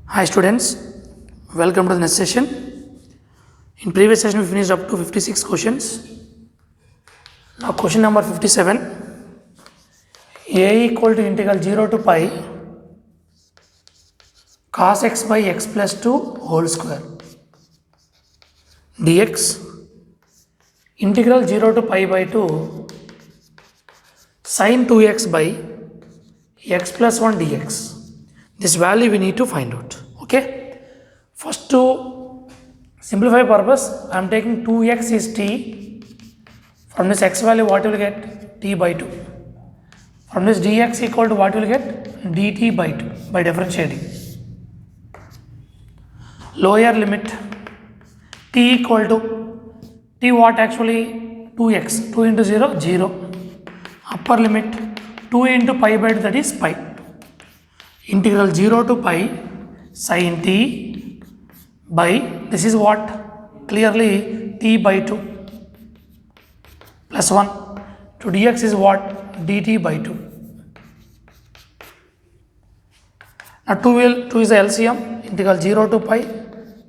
Hi students, welcome to the next session. In previous session we finished up to 56 questions. Now question number 57. A equal to integral 0 to pi cos x by x plus 2 whole square dx integral 0 to pi by 2 sin 2x by x plus 1 dx. This value we need to find out. Okay. First, to simplify purpose, I am taking 2x is t. From this x value, what you will get? T by 2. From this dx equal to what you will get? dt by 2 by differentiating. Lower limit t equal to t what actually 2x 2 into 0 0. Upper limit 2 into pi by 2, that is pi. Integral 0 to pi sin t by, this is what? Clearly t by 2 plus 1 to dx is what? dt by 2. Now 2 is the LCM. Integral 0 to pi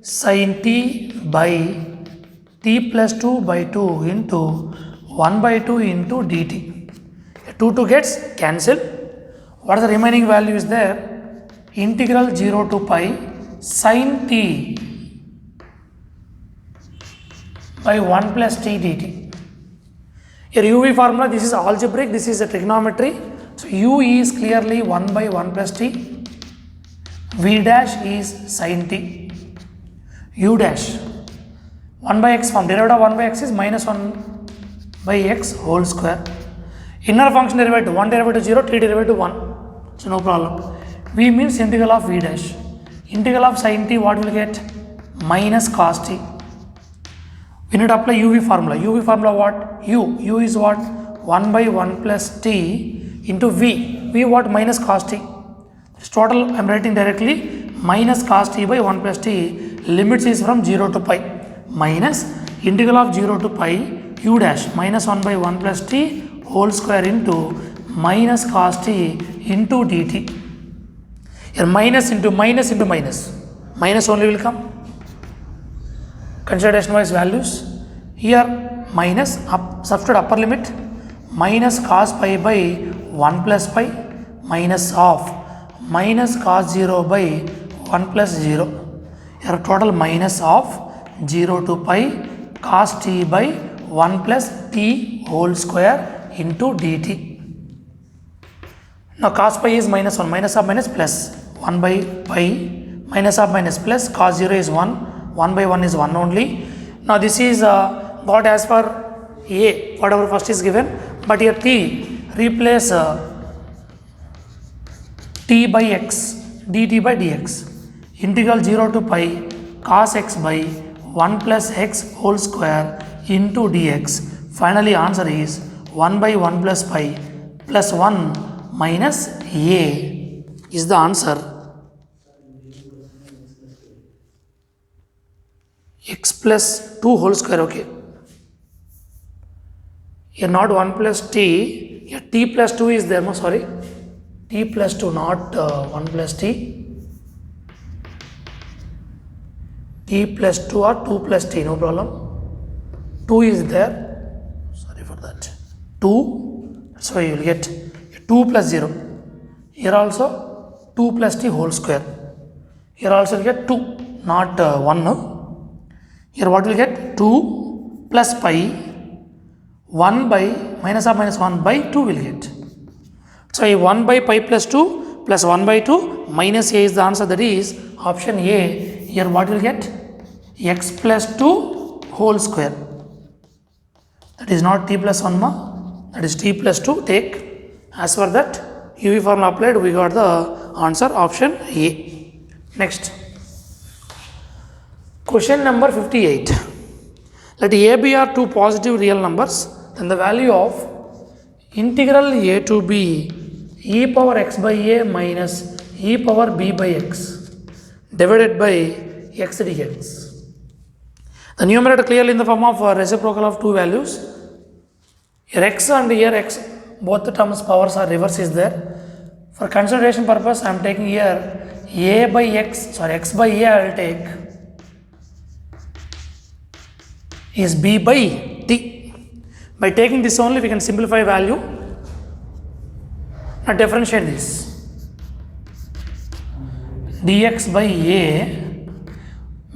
sin t by t plus 2 by 2 into 1 by 2 into dt. 2 gets cancelled. What is the remaining value is there? Integral 0 to pi sin t by 1 plus t dt. Here uv formula, this is algebraic, this is a trigonometry. So u is clearly 1 by 1 plus t. V dash is sin t. U dash 1 by x form, derivative of 1 by x is minus 1 by x whole square. Inner function derivative, 1 derivative 0, t derivative 1. So no problem. V means integral of v dash. Integral of sin t, what will get? Minus cos t. We need to apply uv formula. uv formula what? U is what? 1 by 1 plus t into v. V what? Minus cos t. This total I am writing directly minus cos t by 1 plus t. Limits is from 0 to pi. Minus integral of 0 to pi u dash minus 1 by 1 plus t whole square into minus cos t into dt. Here minus into minus into minus. Minus only will come. Consideration wise values. Here minus substitute upper limit minus cos pi by 1 plus pi minus of minus cos 0 by 1 plus 0. Here total minus of 0 to pi cos t by 1 plus t whole square into dt. Now cos pi is minus 1, minus of minus plus 1 by pi, minus of minus plus cos 0 is 1, 1 by 1 is 1 only. Now this is got as per a, whatever first is given, but here t replace t by x dt by dx. Integral 0 to pi cos x by 1 plus x whole square into dx. Finally answer is 1 by 1 plus pi plus 1 minus a is the answer. X plus 2 whole square, okay. Here not 1 plus t, here t plus 2 is there, no sorry. T plus 2, not 1 plus t. T plus 2 or 2 plus t, no problem. 2 is there, sorry for that. 2, so you will get 2 plus 0. Here also 2 plus t whole square. Here also you get 2, not 1. No? Here what will get? 2 plus pi 1 by minus of minus 1 by 2 will get. So 1 by pi plus 2 plus 1 by 2 minus a is the answer, that is option A. Here what will get? X plus 2 whole square. That is not t plus 1 ma, that is t plus 2. Take as per that UV formula applied, we got the answer option A. Next. Question number 58. Let a, b are two positive real numbers, then the value of integral a to b e power x by a minus e power b by x divided by x dx. The numerator clearly in the form of reciprocal of two values. Here x and here x, both the terms powers are reverse is there. For consideration purpose, I am taking here a by x by a I will take is b by t. By taking this only we can simplify value. Now differentiate this. Dx by a,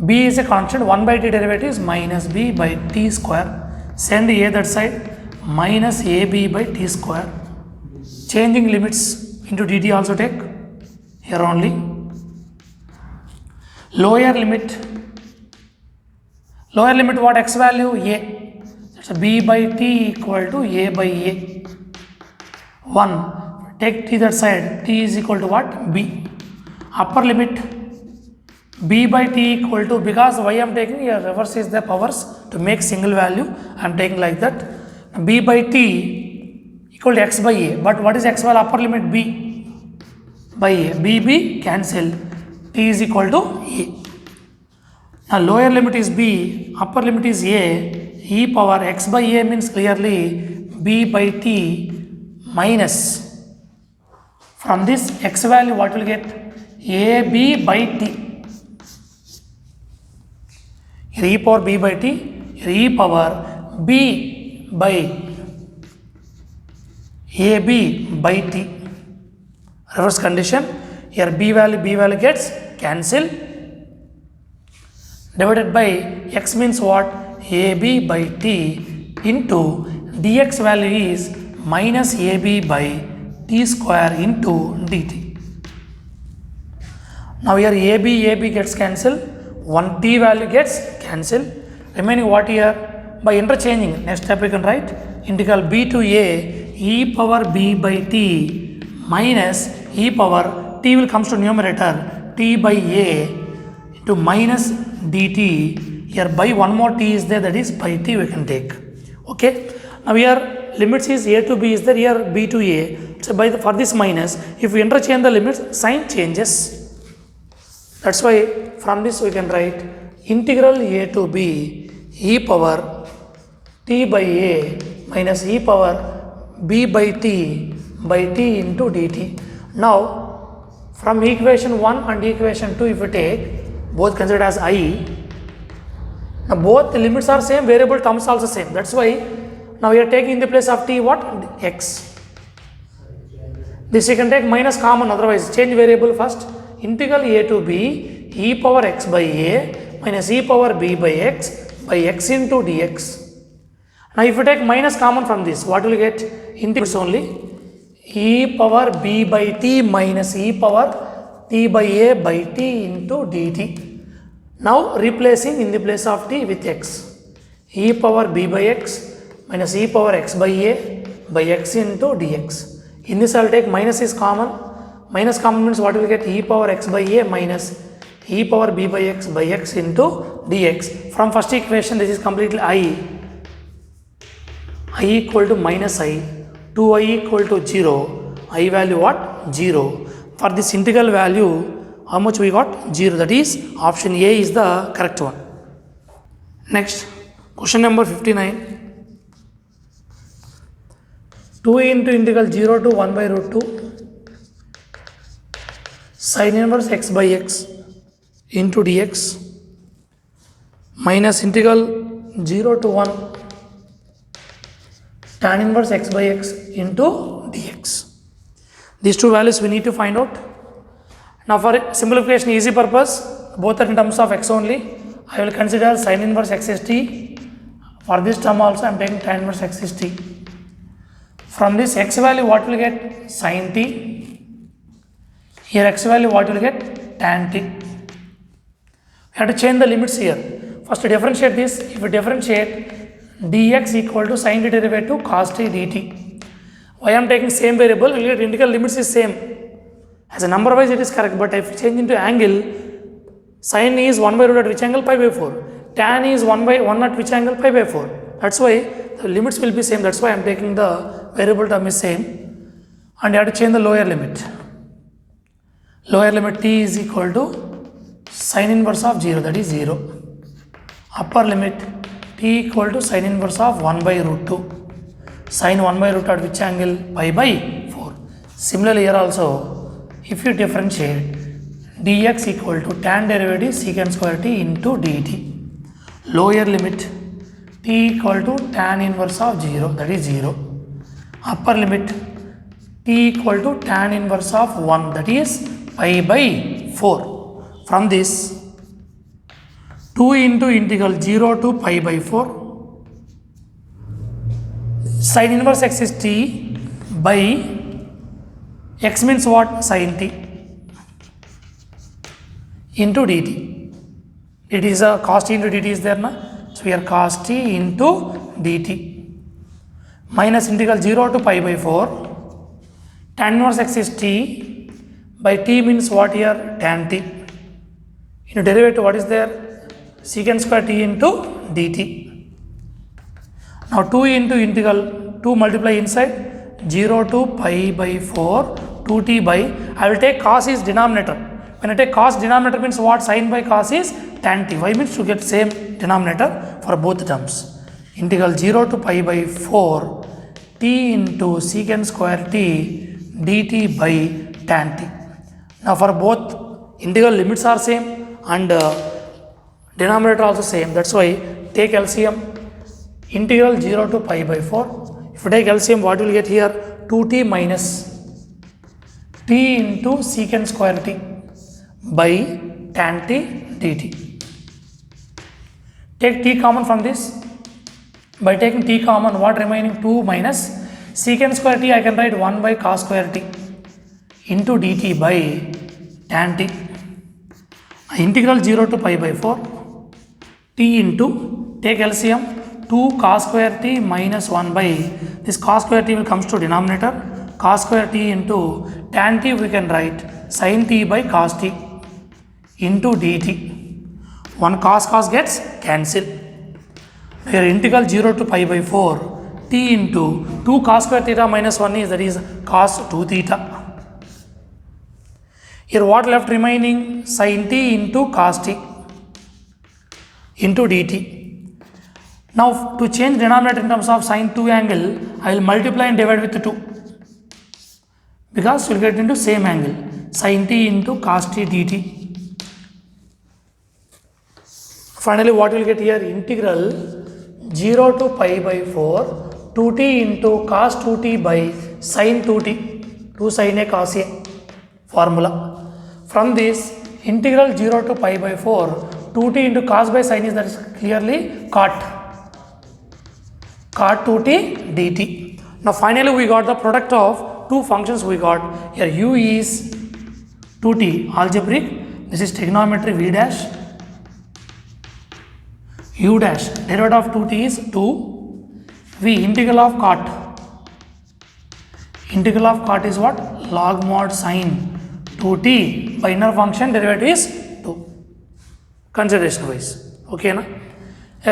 b is a constant, 1 by t derivative is minus b by t square. Send a that side, minus ab by t square. Changing limits into dt also take, here only. Lower limit what, x value a. So b by t equal to a by a. 1. Take t that side, t is equal to what? B. Upper limit b by t equal to, because why I am taking here, reverse is the powers to make single value, I am taking like that. B by t equal to x by a, but what is x value? Upper limit b by a, b cancel, t is equal to a. Now lower limit is b, upper limit is a, e power x by a means clearly b by t minus, from this x value what will get? ab by t. Here e power b by t, here e power b by ab by t. Reverse condition, here b value gets cancel, divided by x means what? ab by t into dx value is minus ab by t square into dt. Now here ab gets cancelled, 1t value gets cancelled, remaining what here? By interchanging, next step we can write integral b to a e power b by t minus e power, t will comes to numerator, t by a into minus dt. Here by one more t is there, that is by t we can take. Okay. Now here limits is a to b is there, here b to a. So for this minus, if we interchange the limits, sign changes. That's why from this we can write integral a to b e power t by a minus e power b by t into dt. Now from equation 1 and equation 2 if we take, both considered as I, now both the limits are same, variable terms also same. That's why now we are taking in the place of t what? X. This you can take minus common, otherwise change variable first. Integral a to b e power x by a minus e power b by x into dx. Now if you take minus common from this, what will you get? Integrals only e power b by t minus e power t by a by t into dt. Now replacing in the place of t with x, e power b by x minus e power x by a by x into dx. In this I will take minus is common. Minus common means what will get? E power x by a minus e power b by x into dx. From first equation this is completely I equal to minus I, 2i equal to 0, I value what? 0. For this integral value, how much we got? 0. That is option A is the correct one. Next, question number 59. 2a into integral 0 to 1 by root 2 sin inverse x by x into dx minus integral 0 to 1 tan inverse x by x into dx. These two values we need to find out. Now for simplification easy purpose, both are in terms of x only, I will consider sin inverse x is t. For this term also I am taking tan inverse x is t. From this x value what will get? Sin t. Here x value what will get? Tan t. We have to change the limits here. First to differentiate this, if we differentiate dx equal to sin t derivative cos t dt. Why I am taking same variable? We get integral limits is same. As a number wise it is correct, but if you change into angle, sin is 1 by root at which angle? Pi by 4. Tan is 1 by 1 at which angle? Pi by 4. That's why the limits will be same. That's why I am taking the variable term is same. And you have to change the lower limit. Lower limit t is equal to sin inverse of 0, that is 0. Upper limit t equal to sin inverse of 1 by root 2. Sin 1 by root at which angle? Pi by 4. Similarly here also, if you differentiate dx equal to tan derivative secant square t into dt. Lower limit t equal to tan inverse of 0, that is 0. Upper limit t equal to tan inverse of 1, that is pi by 4. From this 2 into integral 0 to pi by 4 sin inverse x is t by x means what? Sin t into dt. It is a cos t into dt is there na, so here cos t into dt minus integral 0 to pi by 4 tan inverse x is t by t means what here? Tan t into derivative what is there? Secant square t into dt. Now 2 into integral 2 multiply inside 0 to pi by 4 2t by, I will take cos is denominator. When I take cos denominator means what? Sin by cos is tan t. Why means to get same denominator for both terms. Integral 0 to pi by 4 t into secant square t dt by tan t. Now for both integral limits are same and denominator also same, that's why take LCM. Integral 0 to pi by 4, if you take LCM what will get here? 2t minus t into secant square t by tan t dt. Take t common from this. By taking t common, what remaining? 2 minus secant square t, I can write 1 by cos square t into dt by tan t. Integral 0 to pi by 4 t into, take LCM, 2 cos square t minus 1 by, this cos square t will comes to denominator, cos square t into tan t we can write sin t by cos t into dt. 1 cos gets cancelled. Here integral 0 to pi by 4 t into 2 cos square theta minus 1 is, that is cos 2 theta. Here what left remaining? Sin t into cos t into dt. Now to change denominator in terms of sin 2 angle, I will multiply and divide with 2 because you will get into same angle, sin t into cos t dt. Finally what will get here? Integral 0 to pi by 4 2t into cos 2t by sin 2t, 2 sin a cos a formula. From this integral 0 to pi by 4 2t into cos by sin is, that is clearly cot 2t dt. Now finally we got the product of two functions we got. Here u is 2t algebraic, this is trigonometry v dash, u dash derivative of 2t is 2, v integral of cot. Integral of cot is what? Log mod sin 2t by inner function derivative is 2. Consideration wise, okay na?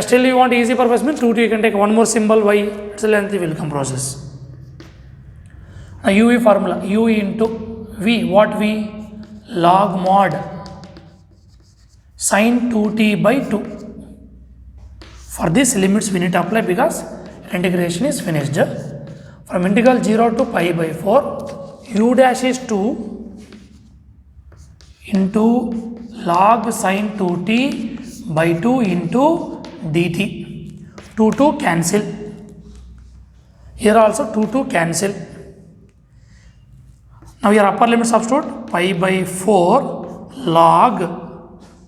Still you want easy purpose means 2t you can take one more symbol y, it's a lengthy will come process. Now u formula, u into v, what v? Log mod sin 2t by 2. For this limits we need to apply because integration is finished. From integral 0 to pi by 4 u dash is 2 into log sin 2t by 2 into dt. 2 cancel. Here also 2 cancel. Now your upper limit substitute pi by 4 log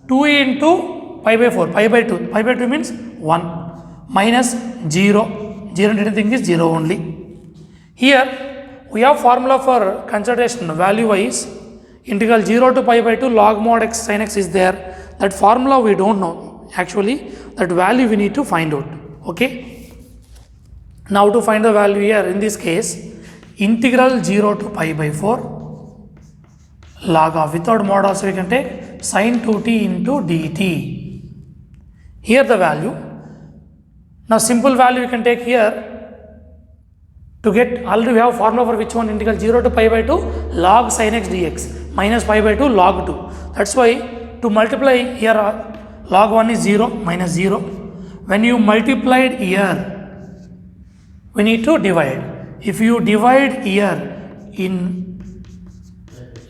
2 into pi by 4, pi by 2. Pi by 2 means 1 minus 0. 0 anything is 0 only. Here we have formula for consideration value wise. Integral 0 to pi by 2 log mod x sin x is there. That formula we don't know. Actually that value we need to find out. Okay. Now to find the value here in this case, integral 0 to pi by 4 log of, without mod also we can take sin 2t into dt. Here the value. Now simple value you can take here. To get, already we have formula for which one? Integral 0 to pi by 2 log sin x dx minus pi by 2 log 2. That's why to multiply here log 1 is 0 minus 0. When you multiplied here, we need to divide. If you divide here in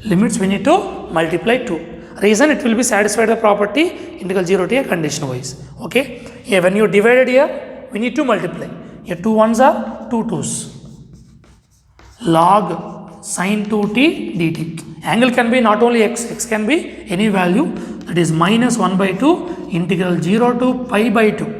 limits, we need to multiply 2. Reason, it will be satisfied the property integral 0 to a condition wise. Okay. Here when you divided here, we need to multiply. Here 2 ones are 2 2s. Log sine 2t dt. Angle can be not only x can be any value, that is minus 1 by 2 integral 0 to pi by 2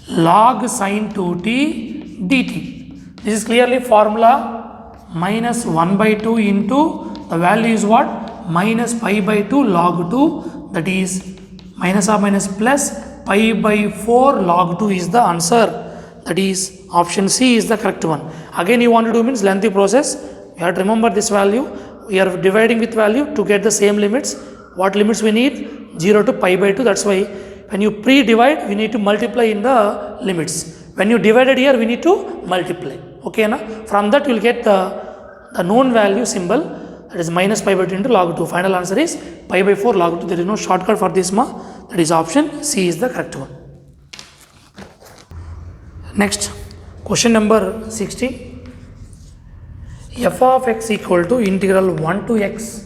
log sine 2t dt. This is clearly formula minus 1 by 2 into the value is what? Minus pi by 2 log 2, that is minus or minus plus pi by 4 log 2 is the answer. That is option C is the correct one. Again you want to do means lengthy process. You have to remember this value. We are dividing with value to get the same limits. What limits we need? 0 to pi by 2. That's why when you pre-divide, we need to multiply in the limits. When you divided here, we need to multiply. Okay, na? From that you will get the known value symbol, that is minus pi by 2 into log 2. Final answer is pi by 4 log 2. There is no shortcut for this, that is option C is the correct one. Next, question number 60. F of x equal to integral 1 to x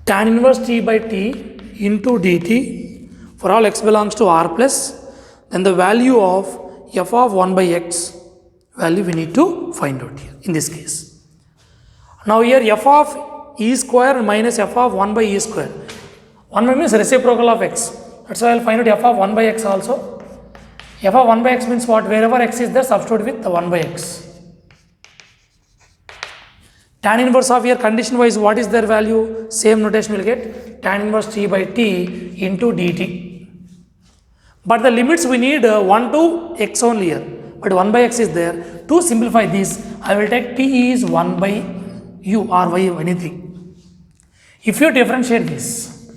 tan inverse t by t into dt for all x belongs to R plus, then the value of f of 1 by x value we need to find out here in this case. Now here f of e square minus f of 1 by e square. 1 by means reciprocal of x. That's why I will find out f of 1 by x also. F of 1 by x means what? Wherever x is there, substitute with the 1 by x. Tan inverse of here condition wise, what is their value? Same notation will get tan inverse t by t into dt. But the limits we need 1 to x only here. But 1 by x is there. To simplify this, I will take t is 1 by u or y anything. If you differentiate this,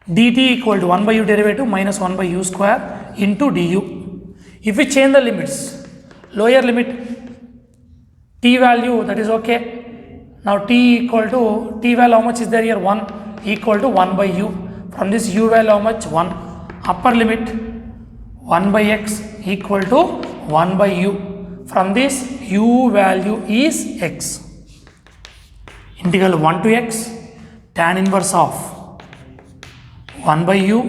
dt equal to 1 by u derivative minus 1 by u square into du. If we change the limits, lower limit t value, that is okay. Now t equal to, t value how much is there here? 1 equal to 1 by u. From this u value how much? 1. Upper limit 1 by x equal to 1 by u. From this u value is x. Integral 1 to x tan inverse of 1 by u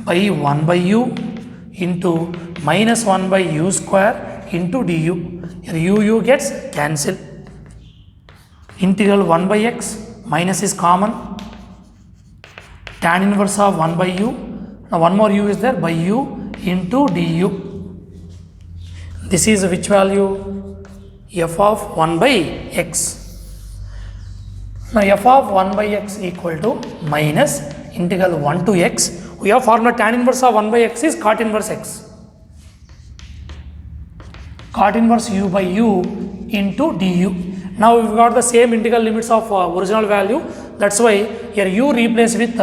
by 1 by u into minus 1 by u square into du. Here u gets cancelled. Integral 1 by x minus is common. Tan inverse of 1 by u. Now one more u is there, by u into du. This is which value? F of 1 by x. Now f of 1 by x equal to minus integral 1 to x. We have formula tan inverse of 1 by x is cot inverse x. Cot inverse u by u into du. Now we got the same integral limits of original value. That's why here u replace with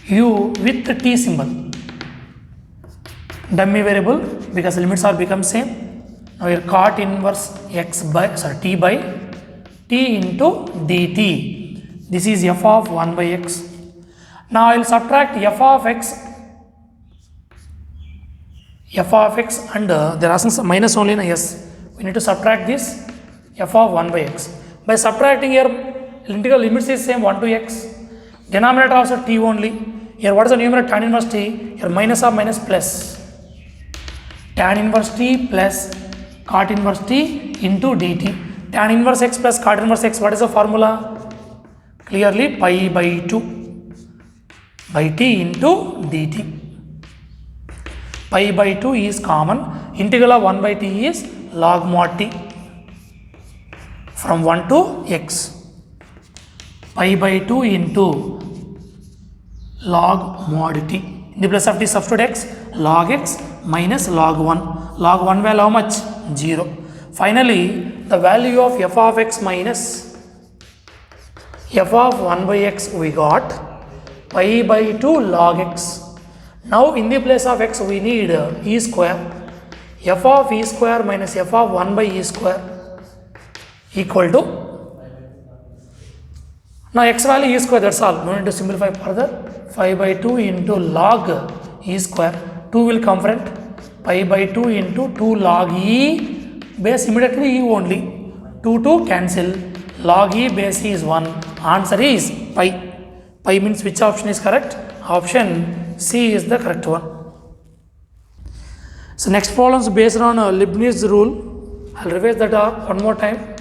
u with the t symbol. Dummy variable because limits are become same. Now here cot inverse x by t by t into dt. This is f of 1 by x. Now I will subtract f of x and there are some minus only. Yes, we need to subtract this f of 1 by x. By subtracting here, integral limits is same 1 to x. Denominator also t only. Here what is the numerator? Tan inverse t. Here minus or minus plus. Tan inverse t plus cot inverse t into dt. Tan inverse x plus cot inverse x, what is the formula? Clearly pi by 2 by t into dt. Pi by 2 is common. Integral of 1 by t is log mod t from 1 to x. Pi by 2 into log mod t. In the place of t substitute x, log x minus log 1. Log 1 value how much? 0. Finally, the value of f of x minus f of 1 by x we got pi by 2 log x. Now in the place of x we need e square. F of e square minus f of 1 by e square equal to, now x value e square, that's all. No need to simplify further. 5 by 2 into log e square. 2 will come front. Pi by 2 into 2 log e base immediately e only. 2 to cancel. Log e base e is 1. Answer is pi. Pi means which option is correct? Option C is the correct one. So next problem is based on Leibniz rule. I'll revise that one more time.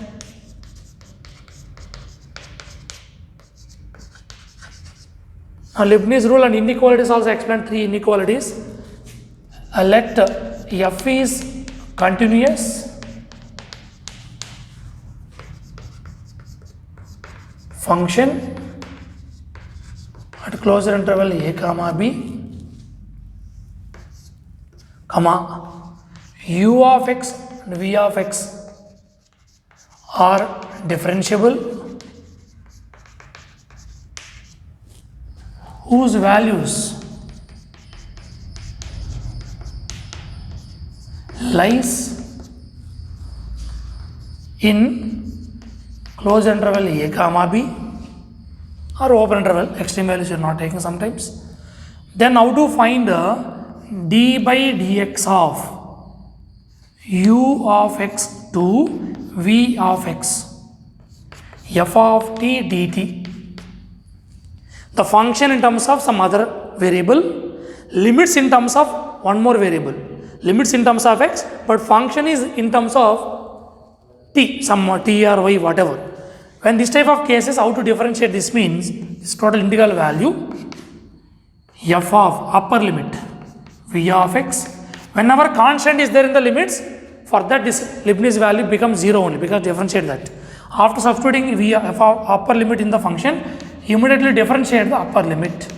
Leibniz rule and inequalities also explain 3 inequalities. Let f is continuous, function at closure interval a comma b, comma u of x and v of x are differentiable whose values lies in closed interval a comma b or open interval, extreme values you are not taking sometimes. Then how to find d by dx of u of x to v of x, f of t dt. The function in terms of some other variable, limits in terms of one more variable, limits in terms of x, but function is in terms of t, some t or y, whatever. When this type of cases, how to differentiate this means, this total integral value, f of upper limit, v of x, whenever constant is there in the limits, for that this Leibniz value becomes 0 only, because differentiate that. After substituting v f of upper limit in the function, immediately differentiate the upper limit,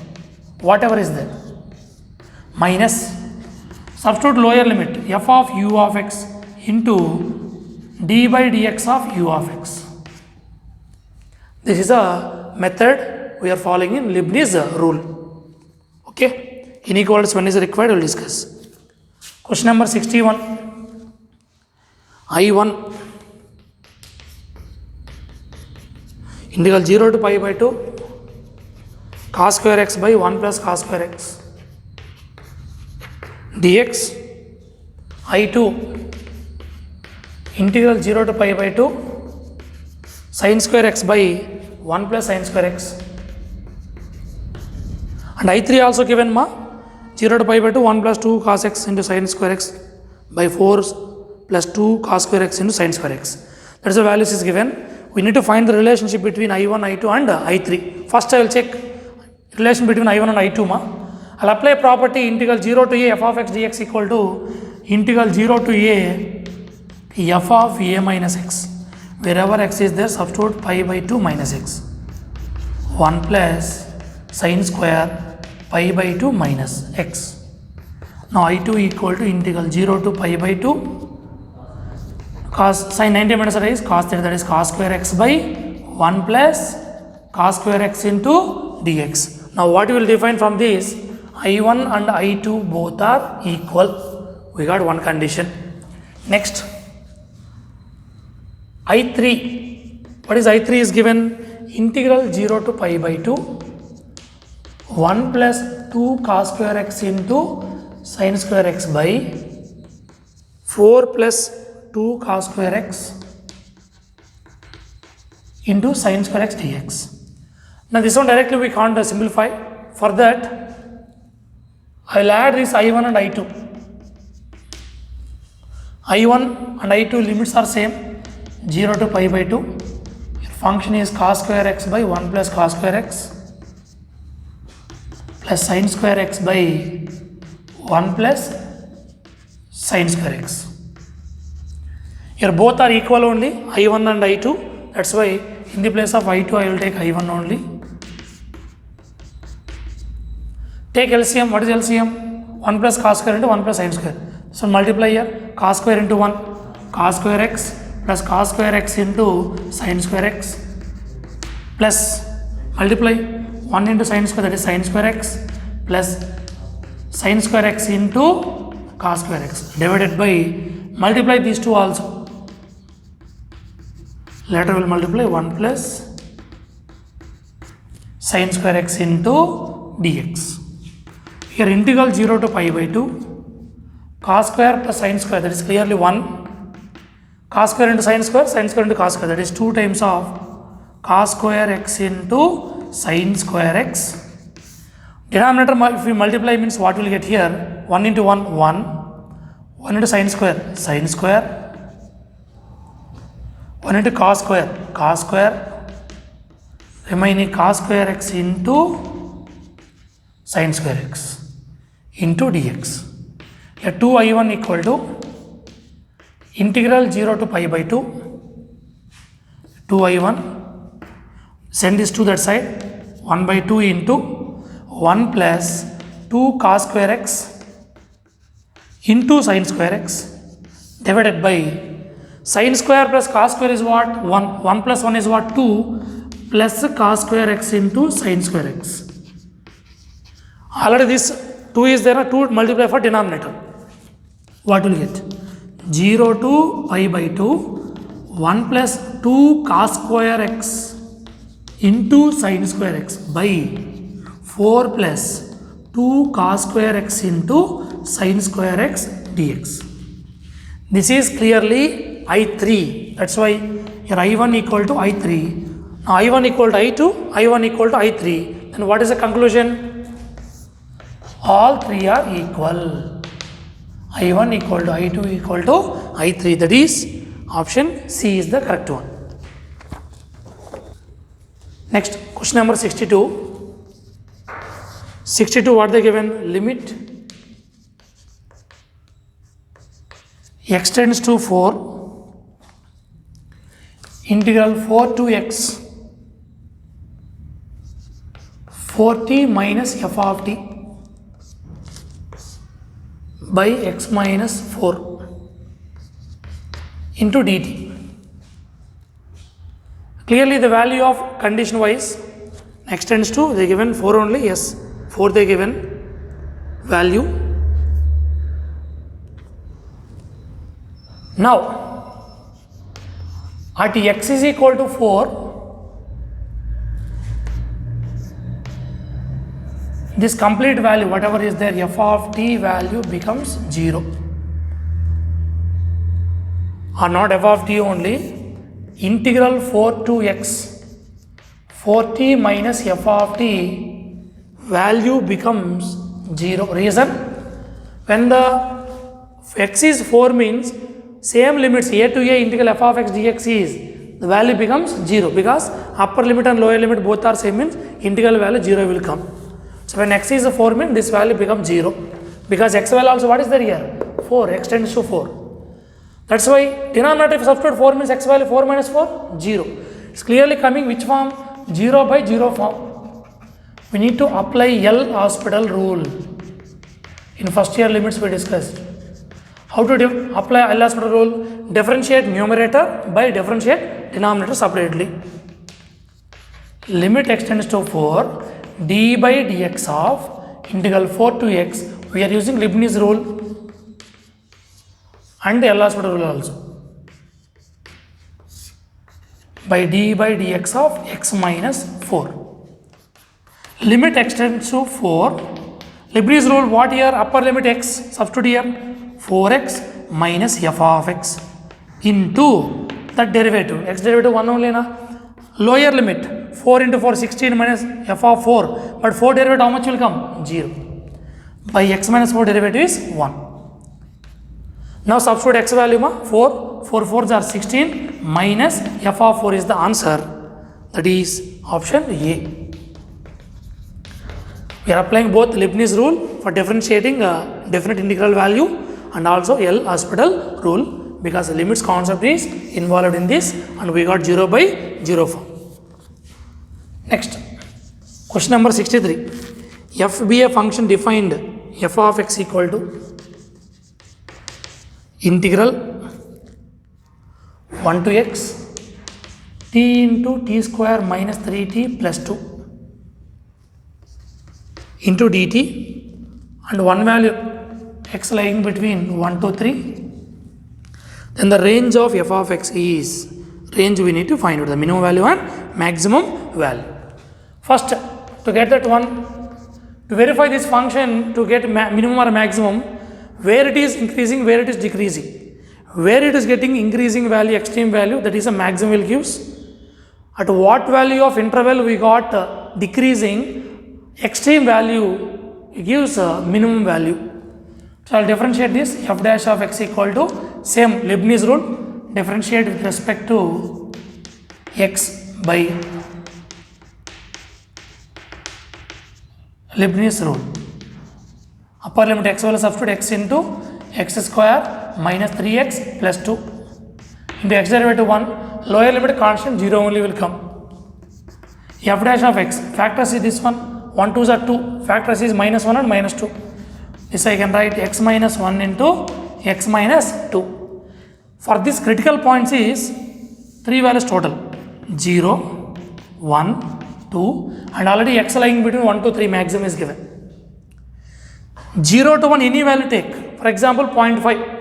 whatever is there, minus, substitute lower limit, f of u of x into d by dx of u of x. This is a method we are following in Leibniz rule. Okay, inequalities when is required we will discuss. Question number 61. I1 integral 0 to pi by 2 cos square x by 1 plus cos square x dx. I2 integral 0 to pi by 2 sin square x by 1 plus sin square x. And I3 also given 0 to pi by 2 1 plus 2 cos x into sin square x by 4 plus 2 cos square x into sin square x. That is the values is given. We need to find the relationship between I1, I2 and I3. First I will check relation between I1 and I2 I'll apply property integral 0 to a f of x dx equal to integral 0 to a f of a minus x. Wherever x is there, substitute pi by 2 minus x. 1 plus sin square pi by 2 minus x. Now I2 equal to integral 0 to pi by 2 cos sin 90 minus is cos theta, that is cos square x by 1 plus cos square x into dx. Now what we will define from this, I1 and I2 both are equal. We got one condition. Next, I3. What is I3 is given integral 0 to pi by 2 1 plus 2 cos square x into sin square x by 4 plus 2 cos square x into sin square x dx. Now this one directly we can't simplify. For that I will add this I1 and I2. I1 and I2 limits are same, 0 to pi by 2. Your function is cos square x by 1 plus cos square x plus sin square x by 1 plus sin square x. Here both are equal only, I1 and I2. That's why in the place of I2 I will take I1 only. Take LCM. What is LCM? 1 plus cos square into 1 plus sin square. So multiply here, cos square into 1, cos square x plus cos square x into sin square x plus multiply 1 into sin square, that is sin square x plus sin square x into cos square x divided by, multiply these two also. Later we will multiply 1 plus sin square x into dx. Here integral 0 to pi by 2 cos square plus sin square, that is clearly 1 cos square into sin square into cos square. That is 2 times of cos square x into sin square x. Denominator, if we multiply, means what will get here? 1 into 1, 1. 1 into sin square. 1 into cos square. Remaining cos square x into sin square x into dx. Here 2i1 equal to integral 0 to pi by 2. 2i1. Send this to that side. 1 by 2 into 1 plus 2 cos square x into sin square x divided by sin square plus cos square is what? 1. 1 plus 1 is what? 2 plus cos square x into sin square x. Already this 2 is there, 2 multiply for denominator. What will get? 0 to pi by 2, 1 plus 2 cos square x into sin square x by 4 plus 2 cos square x into sin square x dx. This is clearly I3. That's why here I1 equal to I3. Now I1 equal to I2, I1 equal to I3. Then what is the conclusion? All three are equal. I1 equal to I2 equal to I3. That is option C is the correct one. Next, question number 62. 62, what they given? Limit x tends to 4, integral 4 to x 4t minus f of t by x minus 4 into dt. Clearly the value of condition wise x tends to, they given 4 only, yes, 4 they given value. Now at x is equal to 4, this complete value whatever is there f of t value becomes 0, or not f of t only, integral 4 to x 4t minus f of t value becomes 0. Reason, when the x is 4 means same limits a to a integral f of x dx is, the value becomes 0 because upper limit and lower limit both are same means integral value 0 will come. So when x is 4 means this value becomes 0 because x value also what is there here? 4, x tends to 4. That's why denominator if substitute 4 means x value 4 minus 4, 0. It's clearly coming which form? 0 by 0 form. We need to apply L'Hospital rule. In first year limits we discussed. How to apply L'Hospital rule? Differentiate numerator by differentiate denominator separately. Limit x tends to 4, d by dx of integral 4 to x. We are using Leibniz rule and L'Hospital rule also. By d by dx of x minus 4. Limit x tends to 4. Leibniz rule, what here? Upper limit x, substitute here. 4x minus f of x into that derivative. X derivative 1 only na. Lower limit 4 into 4, 16 minus f of 4. But 4 derivative how much will come? 0. By x minus 4 derivative is 1. Now substitute x value 4. 4 4s are 16 minus f of 4 is the answer. That is option A. We are applying both Leibniz rule for differentiating a definite integral value and also L'Hospital rule because the limits concept is involved in this and we got 0 by 0 form. Next, question number 63. F be a function defined f of x equal to integral 1 to x t into t square minus 3t plus 2 into dt and one value x lying between 1 to 3, then the range of f of x is, range we need to find out the minimum value and maximum value. First, to get that one, to verify this function to get minimum or maximum, where it is increasing, where it is decreasing. Where it is getting increasing value, extreme value, that is a maximum will gives. At what value of interval we got decreasing, extreme value it gives minimum value. So I'll differentiate this f dash of x equal to same Leibniz rule, differentiate with respect to x by Leibniz rule. Upper limit x will substitute x into x square minus 3x plus 2 into x derivative 1, lower limit constant 0 only will come. F dash of x, factors is this one, 1 2s are 2, factors is minus 1 and minus 2. This I can write x minus 1 into x minus 2. For this critical points is 3 values total, 0, 1, 2 and already x lying between 1 to 3 maximum is given. 0 to 1 any value take, for example 0.5,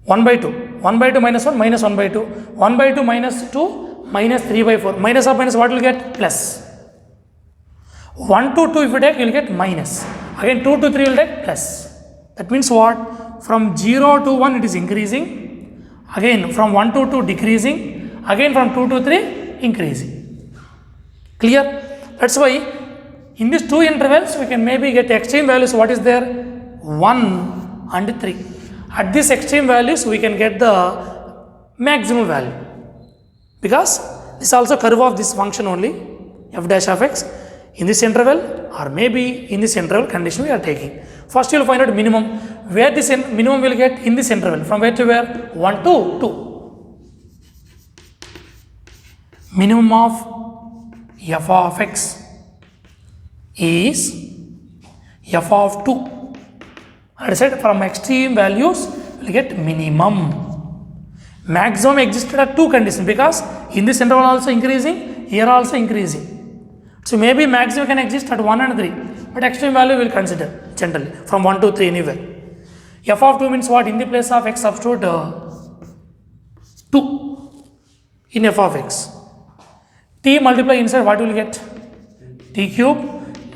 1 by 2, 1 by 2 minus 1 minus 1 by 2, 1 by 2 minus 2 minus 3 by 4, minus of minus what will get? Plus. 1 to 2 if you take you will get minus, again 2 to 3 will take plus. That means what? From 0 to 1 it is increasing, again from 1 to 2 decreasing, again from 2 to 3 increasing. Clear? That's why in these two intervals we can maybe get extreme values. What is there? 1 and 3. At these extreme values we can get the maximum value, because this is also curve of this function only, f dash of x, in this interval or maybe in this interval condition we are taking. First you will find out minimum, where this minimum will get in this interval, from where to where? 1 to 2. Minimum of f of x is f of 2. I said from extreme values we will get minimum. Maximum existed at two conditions, because in this interval also increasing, here also increasing. So maybe maximum can exist at 1 and 3, but extreme value we will consider generally from 1 to 3 anywhere. F of 2 means what? In the place of x substitute 2 in f of x. T multiply inside, what will get? T cube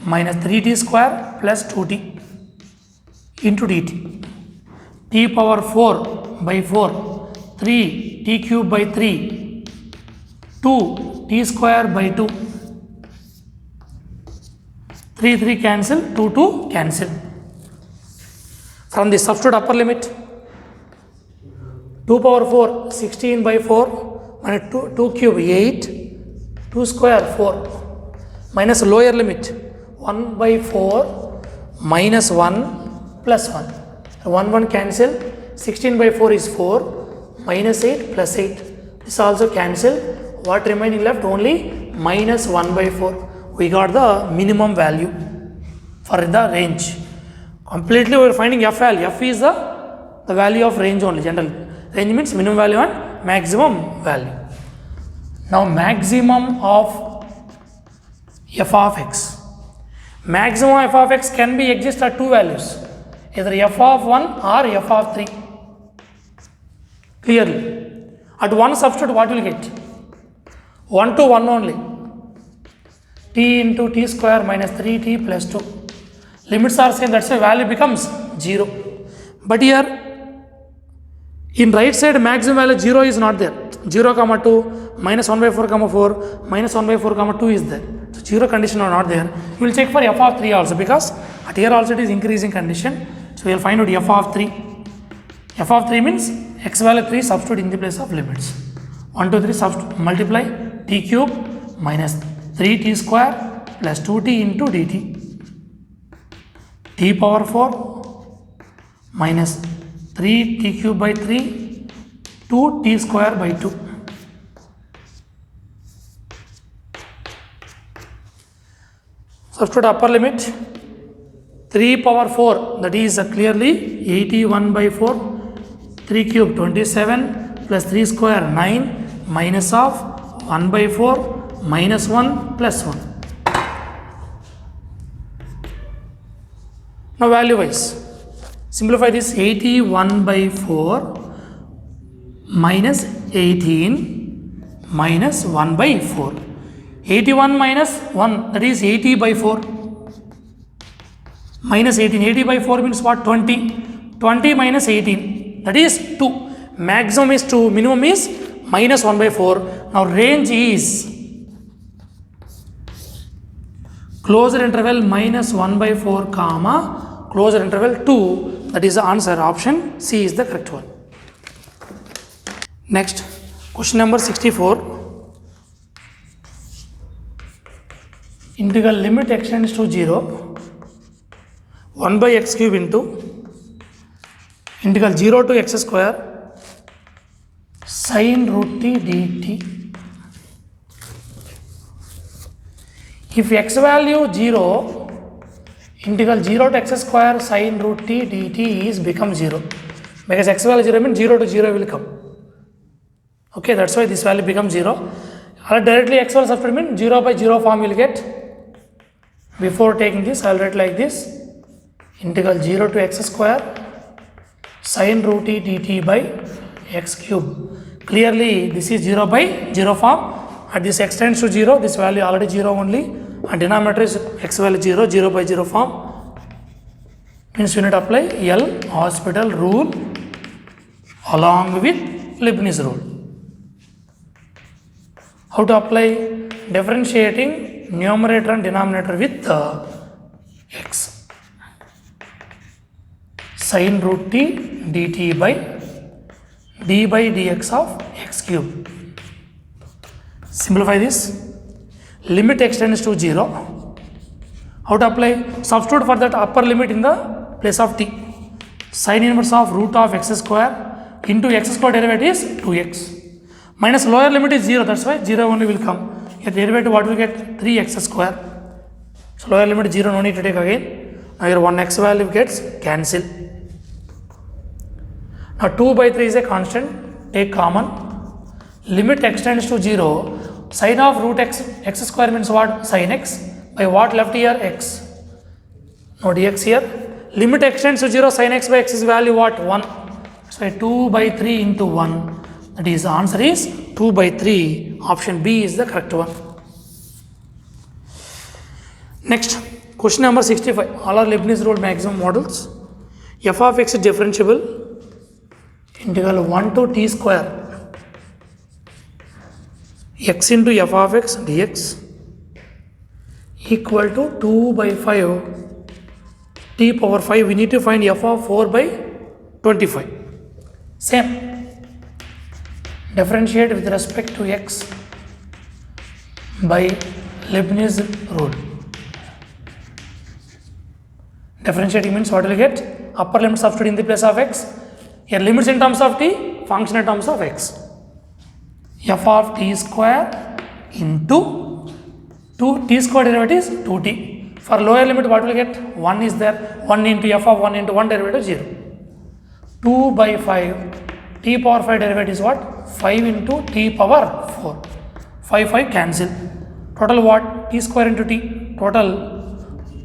minus 3t square plus 2t into dt. T power 4 by 4, 3 t cube by 3, 2 t square by 2, 3 3 cancel, 2 2 cancel. From the substitute upper limit, 2 power 4, 16 by 4 minus 2 cube 8, 2 square 4 minus lower limit 1 by 4 minus 1 plus 1, 1 1 cancel, 16 by 4 is 4 minus 8 plus 8, this also cancel. What remaining left? Only minus 1 by 4. We got the minimum value for the range. Completely we are finding f value. F is the value of range only, general. Range means minimum value and maximum value. Now maximum of f of x. Maximum f of x can be exist at two values, either f of 1 or f of 3. Clearly. At one substitute what will get? 1 to 1 only. T into t square minus 3t plus 2. Limits are same, that's why value becomes 0. But here in right side maximum value 0 is not there. 0 comma 2 minus 1 by 4 comma 4 minus 1 by 4 comma 2 is there. So 0 condition are not there. We will check for f of 3 also, because at here also it is increasing condition. So we will find out f of 3. F of 3 means x value 3 substitute in the place of limits. 1 2 3 substitute, multiply t cube minus 3t square plus 2t into dt. T power 4 minus 3t cube by 3, 2t square by 2. Substitute upper limit, 3 power 4, that is clearly 81 by 4, 3 cube 27 plus 3 square 9 minus of 1 by 4 minus 1 plus 1. Now value wise, simplify this. 81 by 4 minus 18 minus 1 by 4. 81 minus 1, that is 80 by 4 minus 18. 80 by 4 means what? 20. 20 minus 18. that is 2. Maximum is 2, minimum is minus 1 by 4. Now range is closed interval minus 1 by 4 comma closed interval 2. That is the answer. Option C is the correct one. Next, question number 64. Integral limit extends to 0. 1 by x cube into integral 0 to x square sin root t dt. If x value 0, integral 0 to x square sin root t dt is become 0. Because x value 0 means 0 to 0 will come. Okay, that's why this value becomes 0. Or directly x value substitute means 0 by 0 form will get. Before taking this, I'll write like this. Integral 0 to x square sin root t dt by x cube. Clearly, this is 0 by 0 form. And this extends to 0. This value already 0 only. And denominator is x value 0, 0 by 0 form. Means you need to apply L hospital rule along with Leibniz rule. How to apply? Differentiating numerator and denominator with x. Sin root t dt by d by dx of x cube. Simplify this. Limit extends to 0. How to apply? Substitute for that upper limit in the place of t. Sin inverse of root of x square into x square derivative is 2x. Minus lower limit is 0, that's why 0 only will come. Here derivative what will get? 3x square. So lower limit is 0, no need to take again. Now here 1x value gets cancelled. Now 2 by 3 is a constant, take common. Limit extends to 0. Sin of root x square means what? Sin x. By what left here? X. No dx here. Limit extends to 0. Sin x by x is value what? 1. So 2 by 3 into 1. That is, the answer is 2 by 3. Option B is the correct one. Next, question number 65. All are Leibniz rule maximum models. F of x is differentiable. Integral 1 to t square x into f of x dx equal to 2 by 5 t power 5. We need to find f of 4 by 25. Same. Differentiate with respect to x by Leibniz rule. Differentiating means what will get? Upper limit substitute in the place of x. Here limits in terms of t, function in terms of x. F of t square into 2 t square derivative is 2t. For lower limit what will get? 1 is there. 1 into f of 1 into 1 derivative 0. 2 by 5 t power 5 derivative is what? 5 into t power 4. 5 cancel. Total what? T square into t. Total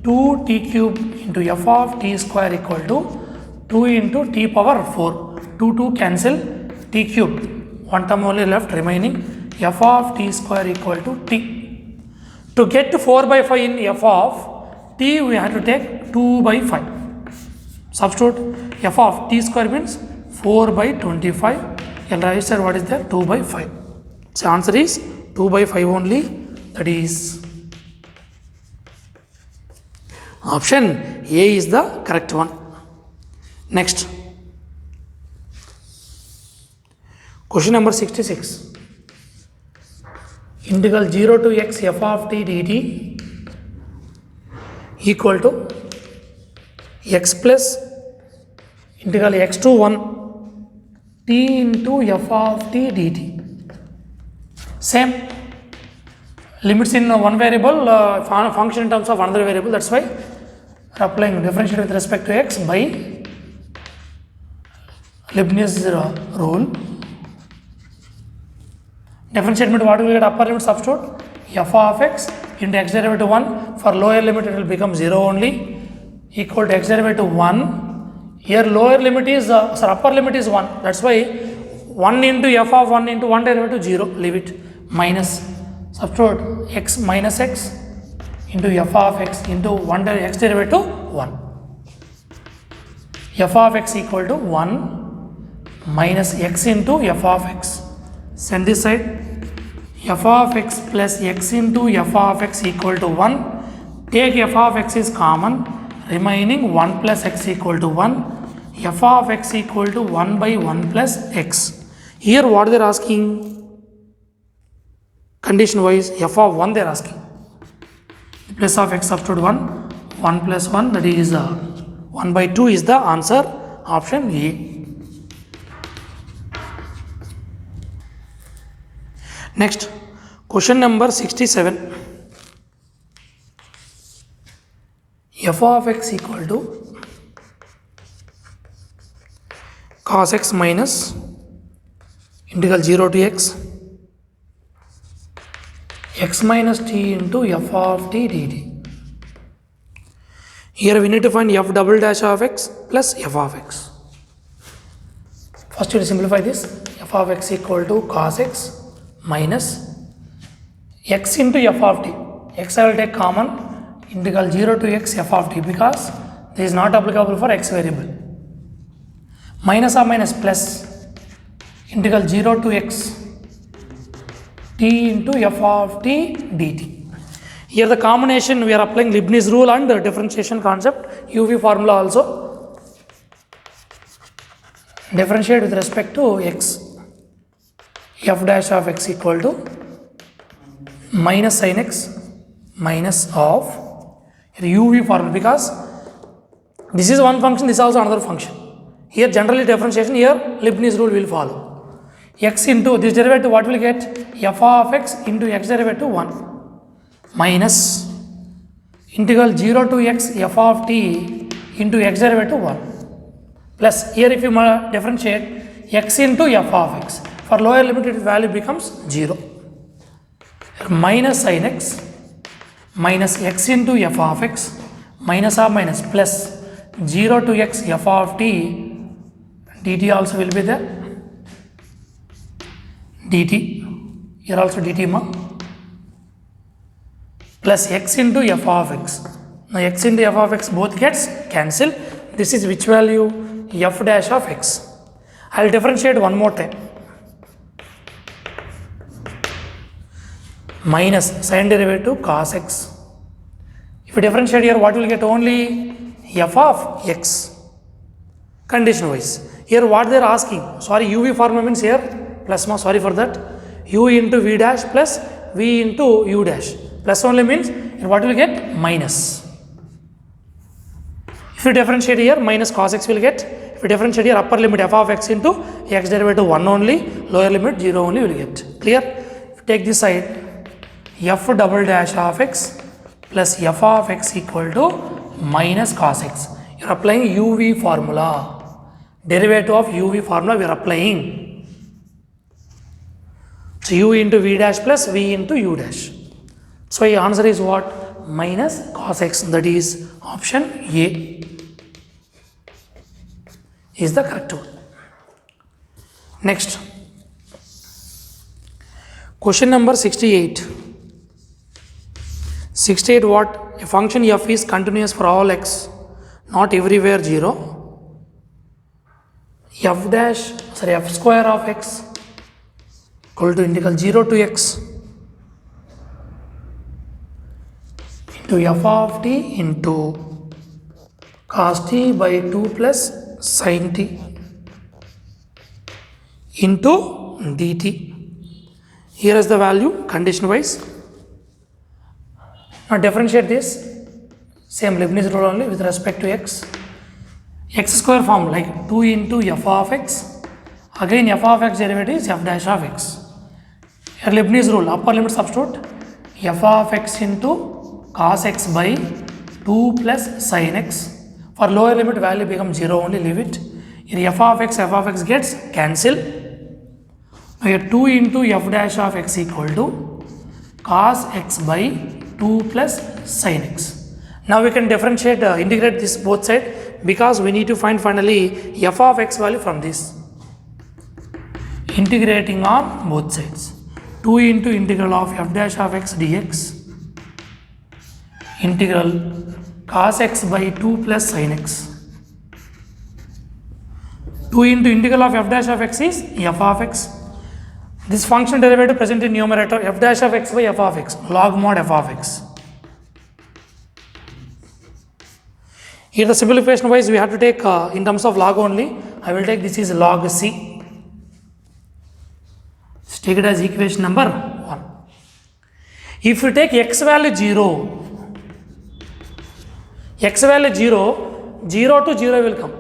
2t cube into f of t square equal to 2 into t power 4. 2 cancel. T cube. One term only left remaining. F of t square equal to t. To get to 4 by 5 in f of t, we have to take 2 by 5. Substitute f of t square means 4 by 25. And right side what is there? 2 by 5. So answer is 2 by 5 only. That is option A is the correct one. Next. Question number 66. Integral 0 to x f of t dt equal to x plus integral x to 1 t into f of t dt. Same. Limits in one variable, function in terms of another variable. That's why applying differentiate with respect to x by Leibniz rule. Differentiate means what will get? Upper limit substitute f of x into x derivative 1. For lower limit it will become 0 only, equal to x derivative 1. Here lower limit is upper limit is 1. That's why 1 into f of 1 into 1 derivative 0. Leave it. Minus substitute x minus x into f of x into 1 x derivative 1. F of x equal to 1 minus x into f of x. Send this side. F of x plus x into f of x equal to 1. Take f of x is common, remaining 1 plus x equal to 1. F of x equal to 1 by 1 plus x. Here what they are asking? Condition wise f of 1 they are asking. Plus of x substitute 1. 1 plus 1, that is 1 by 2 is the answer, option A. Next, question number 67. F of x equal to cos x minus integral 0 to x minus t into f of t dt. Here we need to find f double dash of x plus f of x. First we will simplify this. F of x equal to cos x minus x into f of t. X I will take common, integral 0 to x f of t, because this is not applicable for x variable. Minus or minus plus integral 0 to x t into f of t dt. Here the combination we are applying Leibniz rule and the differentiation concept, UV formula also. Differentiate with respect to x. F dash of x equal to minus sin x minus of UV formula, because this is one function, this is also another function. Here generally differentiation, here Leibniz rule will follow. X into this derivative, what will get? F of x into x derivative 1 minus integral 0 to x f of t into x derivative 1 plus, here if you differentiate, x into f of x. For lower limit its value becomes 0. Minus sin x minus x into f of x minus or minus plus 0 to x f of t dt also will be there. Dt, here also dt ma, plus x into f of x. Now x into f of x both gets cancelled. This is which value? F dash of x. I will differentiate one more time. Minus sin derivative cos x. If you differentiate here, what will get? Only f of x. Condition wise. Here what they are asking? Sorry, UV formula means here plus ma, sorry for that. U into v dash plus v into u dash. Plus only means what will get? Minus. If you differentiate here, minus cos x will get. If you differentiate here, upper limit f of x into x derivative 1 only, lower limit 0 only will get. Clear? If you take this side, f double dash of x plus f of x equal to minus cos x. You are applying UV formula. Derivative of UV formula we are applying. So u into v dash plus v into u dash. So the answer is what? Minus cos x, that is option A is the correct one. Next, question number 68. 68 what? A function f is continuous for all x, not everywhere 0. F square of x equal to integral 0 to x into f of t into cos t by 2 plus sin t into dt. Here is the value condition wise. Now differentiate this, same Leibniz rule only with respect to x. X square form like 2 into f of x. Again f of x derivative is f dash of x. Here Leibniz rule, upper limit substitute, f of x into cos x by 2 plus sin x. For lower limit value becomes 0 only, leave it. Here f of x gets cancelled. Here 2 into f dash of x equal to cos x by 2 plus sin x. Now we can differentiate, integrate this both side, because we need to find finally f of x value from this. Integrating on both sides. 2 into integral of f dash of x dx integral cos x by 2 plus sin x 2 into integral of f dash of x is f of x. This function derivative present in numerator f dash of x by f of x, log mod f of x. Here the simplification wise we have to take in terms of log only. I will take this is log c. Let's take it as equation number 1. If you take x value 0, x value 0, 0 to 0 will come.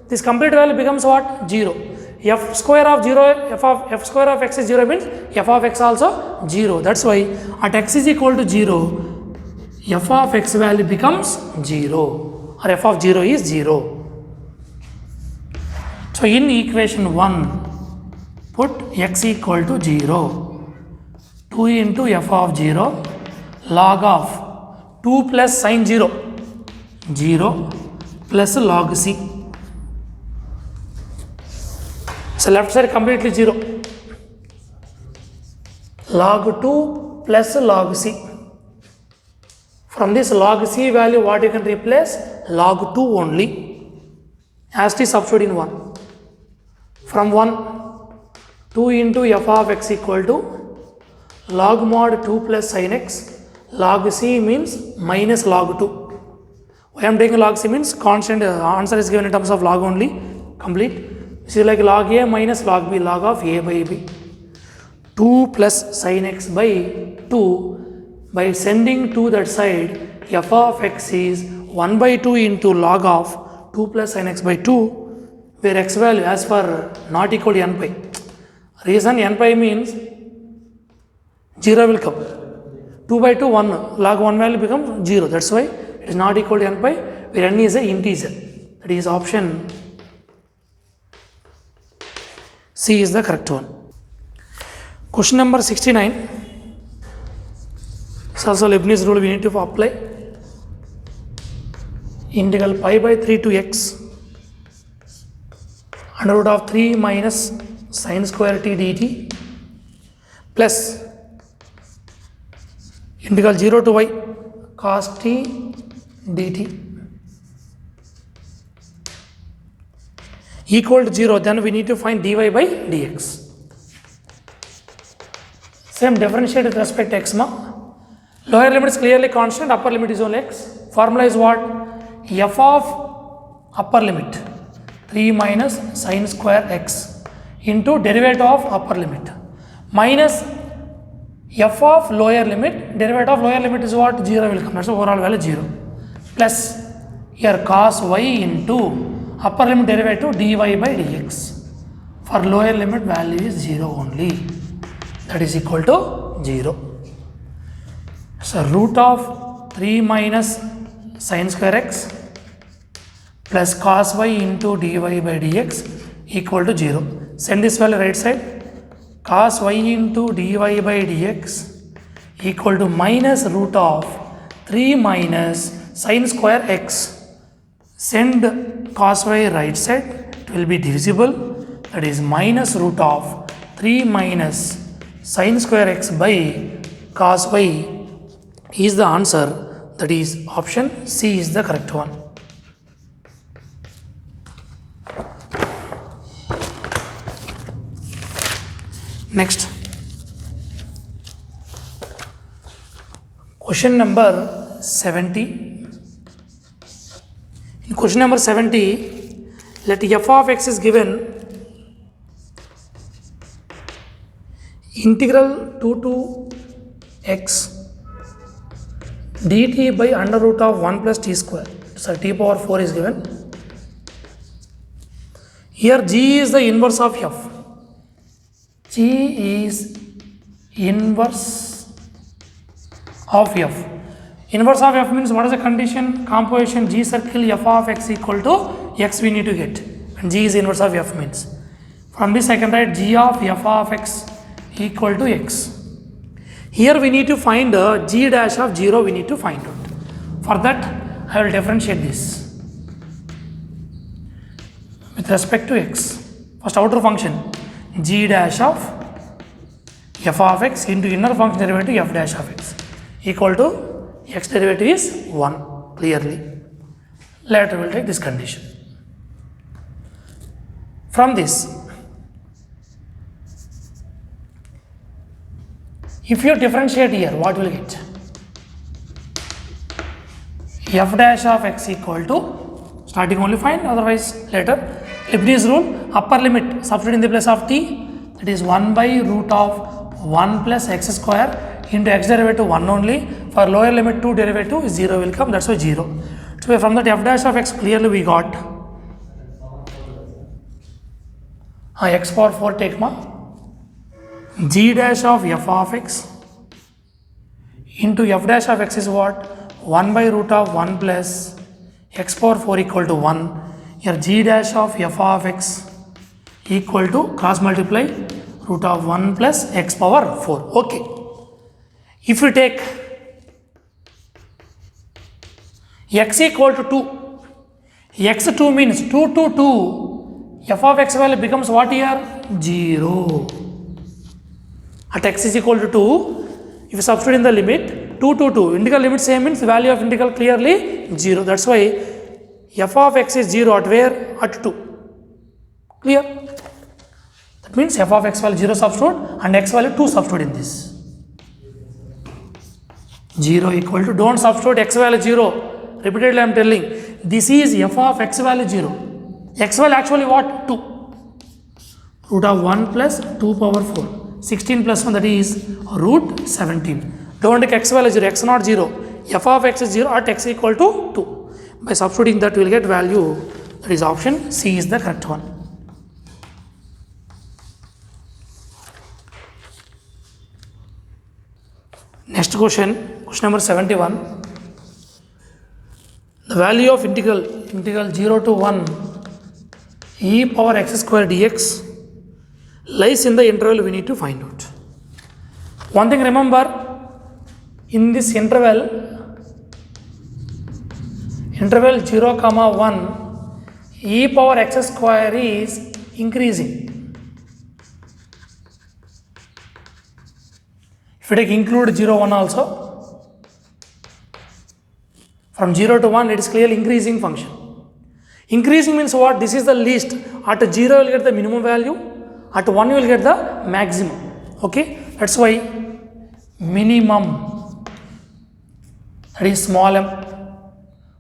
This complete value becomes what? 0. F square of 0, f square of x is 0 means f of x also 0. That's why at x is equal to 0, f of x value becomes 0 or f of 0 is 0. So in equation 1, put x equal to 0. 2 into f of 0 log of 2 plus sine 0, 0 plus log c. So left side completely 0. Log 2 plus log c. From this log c value what you can replace? Log 2 only. As it is substitute in 1. From 1, 2 into f of x equal to log mod 2 plus sin x. Log c means minus log 2. Why I am taking log c means constant answer is given in terms of log only. Complete. This is like log a minus log b, log of a by b. 2 plus sin x by 2. By sending to that side, f of x is 1 by 2 into log of 2 plus sin x by 2, where x value as for not equal to n pi. Reason n pi means 0 will come. 2 by 2, 1. Log 1 value becomes 0. That's why it is not equal to n pi, where n is an integer. That is option C is the correct one. Question number 69. So also Leibniz rule we need to apply. Integral pi by 3 to x under root of 3 minus sin square t dt plus integral 0 to y cos t dt equal to 0, then we need to find dy by dx. Same differentiate with respect to x ma. Lower limit is clearly constant, upper limit is only x. Formula is what? F of upper limit 3 minus sin square x into derivative of upper limit minus f of lower limit. Derivative of lower limit is what? 0 will come. That's the overall value 0. Plus here cos y into upper limit derivative dy by dx. For lower limit value is 0 only. That is equal to 0. So root of 3 minus sin square x plus cos y into dy by dx equal to 0. Send this value right side. Cos y into dy by dx equal to minus root of 3 minus sin square x. Send cos y right side, it will be divisible, that is minus root of 3 minus sin square x by cos y is the answer, that is option C is the correct one. Next, question number 70. In question number 70, let f of x is given integral 2 to x dt by under root of 1 plus t square. So t power 4 is given. Here g is the inverse of f. G is inverse of f. Inverse of f means what is the condition? Composition G circle f of x equal to x we need to get. And G is inverse of f means. From this I can write G of f of x equal to x. Here we need to find G dash of 0 we need to find out. For that I will differentiate this with respect to x. First outer function G dash of f of x into inner function derivative f dash of x equal to x derivative is 1 clearly. Later we will take this condition. From this, if you differentiate here, what will you get? F dash of x equal to, starting only fine, otherwise later. Leibniz rule, upper limit substitute in the place of t, that is 1 by root of 1 plus x square into x derivative 1 only. For lower limit 2 derivative 0 will come, that's why 0. So from that f dash of x clearly we got x power 4 take ma g dash of f of x into f dash of x is what? 1 by root of 1 plus x power 4 equal to 1. Here g dash of f of x equal to cross multiply root of 1 plus x power 4. Okay. If we take x equal to 2, x2 means 2 to 2, f of x value becomes what here? 0. At x is equal to 2, if you substitute in the limit 2 to 2, integral limit same means value of integral clearly 0. That's why f of x is 0 at where? At 2. Clear? That means f of x value 0 substitute and x value 2 substitute in this. 0 equal to, don't substitute x value 0. Repeatedly I am telling, this is f of x value 0. X value actually what? 2. Root of 1 plus 2 power 4. 16 plus 1, that is root 17. Don't take x value 0, x not 0. F of x is 0 at x equal to 2. By substituting that we will get value, that is option C is the correct one. Next question, question number 71. The value of integral 0 to 1 e power x square dx lies in the interval we need to find out. One thing remember, in this interval 0 comma 1, e power x square is increasing. If you take include 0 1 also, from 0 to 1 it is clearly increasing function. Increasing means what? This is the least. At 0 you will get the minimum value, at 1 you will get the maximum. Okay, that's why minimum, that is small m,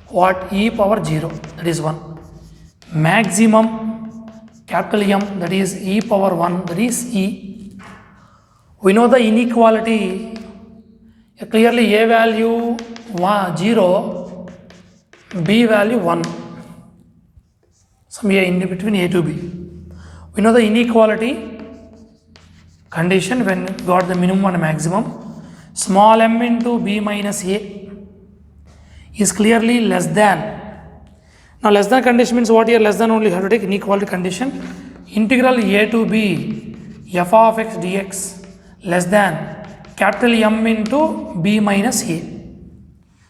what? E power 0, that is 1. Maximum, capital M, that is e power 1, that is E. We know the inequality, clearly a value 0, b value 1, some a in between a to b. We know the inequality condition when we got the minimum and maximum. Small m into b minus a is clearly less than. Now less than condition means what? Here less than only have to take inequality condition. Integral a to b f of x dx less than capital M into b minus a.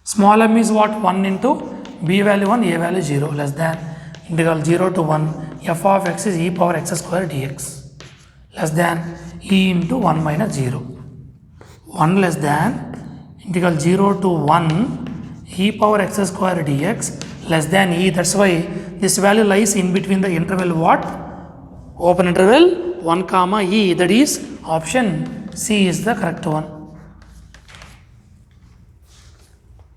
Small m is what? 1 into b value 1, a value 0, less than integral 0 to 1 f of x is e power x square dx less than e into 1 minus 0. 1 less than integral 0 to 1 e power x square dx less than e. That's why this value lies in between the interval what? Open interval 1 comma e, that is option C is the correct one.